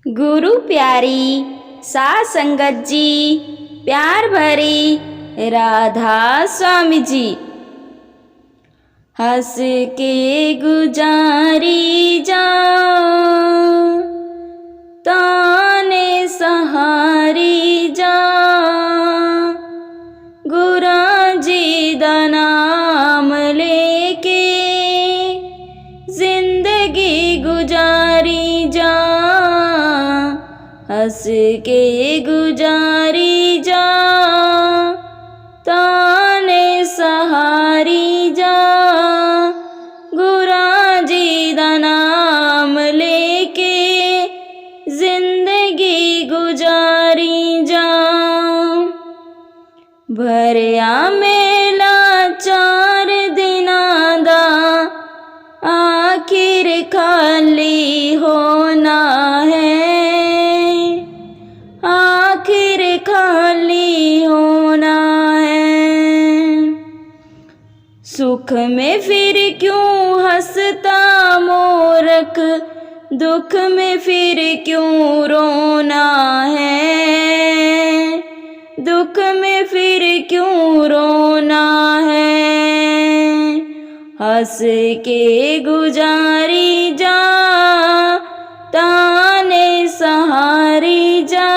गुरु प्यारी साध संगत जी, प्यार भरी राधा स्वामी जी। हंस के गुजारी जा, ताने सहारी जा, गुरा जी दा नाम लेके जिंदगी गुजारी जा। हंस के गुजारी जा, ताने सहारी जा, गुरा जी दा नाम लेके जिंदगी गुजारी जा। भरिया मेला 4 दिनां दा, आखिर खाली होना है, आखिर खाली होना है। सुख में फिर क्यों हंसता मोरक, दुख में फिर क्यों रोना है, दुख में फिर क्यों रोना है। हंस के गुजारी जा, ताने सहारी जा,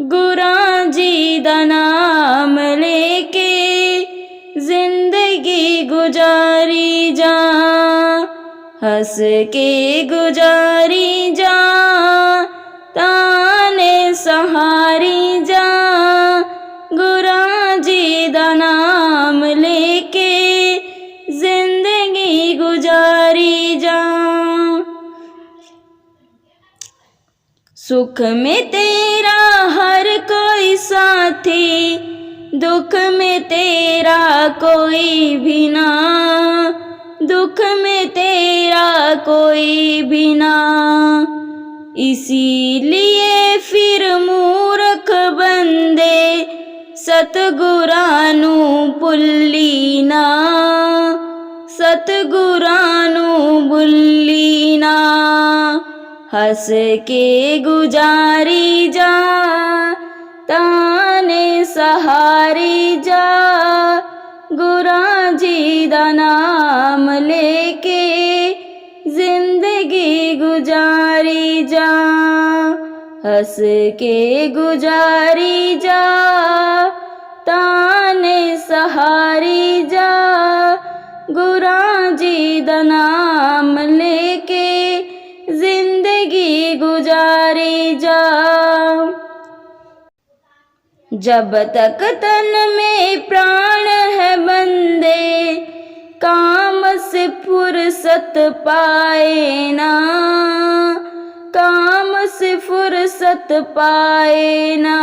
गुरा जी दा नाम लेके जिंदगी गुजारी जा। हंस के गुजारी जा, ताने सहारी जा, गुरा जी दा नाम लेके जिंदगी गुजारी जा। सुख में तेरा हर कोई साथी, दुख में तेरा कोई भी ना, दुख में तेरा कोई भी ना। इसीलिए फिर मूर्ख बंदे सतगुरानू भुल्ली ना, सतगुरानू भुल्ली ना। हंस के गुजारी जा, ताने सहारी जा, गुरा जी दा नाम लेके जिंदगी गुजारी जा। हंस के गुजारी जा, ताने सहारी जा, गुरा जी दा नाम लेके जिंदगी गुजारी जा। जब तक तन में प्राण है बंदे, काम से फुर्सत पाए ना, काम से फुर्सत पाए ना।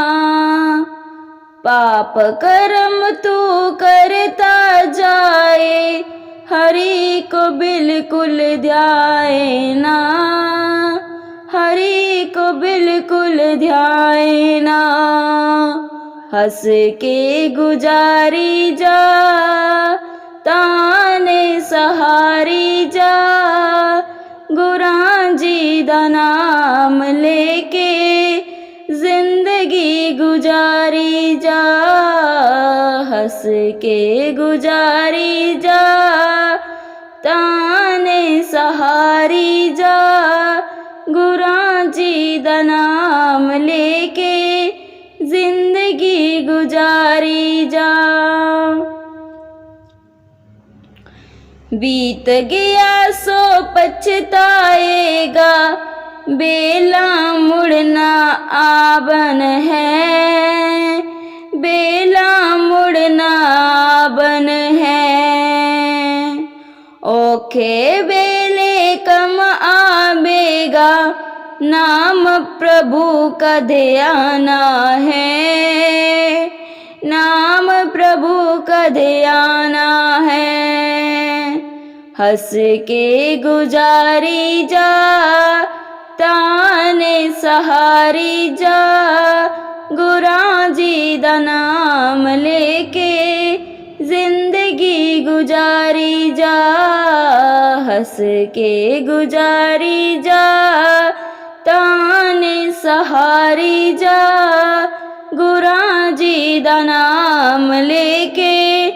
पाप कर्म तू करता जाए, हरि को बिल्कुल ध्याए ना, हरि को बिल्कुल ध्याए ना। हंस के गुजारी जा, ताने सहारी जा, गुरा जी दा नाम लेके जिंदगी गुजारी जा। हंस के गुजारी जा, ताने सहारी जा, गुरा जी दा नाम लेके जिंदगी गुजारी जा। बीत गया सो पछताएगा, बेला मुड़ना आबन है, बेला मुड़ना आबन है। ओखे बेले कम आवेगा, नाम प्रभु का ध्याना है, नाम प्रभु का ध्याना है। हंस के गुजारी जा, ताने सहारी जा, गुरा जी दा नाम लेके जिंदगी गुजारी जा। हंस के गुजारी जा, ता ਹਾਰੀ ਜਾ, ਗੁਰਾਂ ਜੀ ਦਾ ਨਾਮ ਲੈ ਕੇ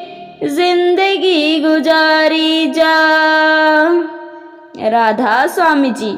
ਜ਼ਿੰਦਗੀ ਗੁਜ਼ਾਰੀ ਜਾ। राधा स्वामी जी।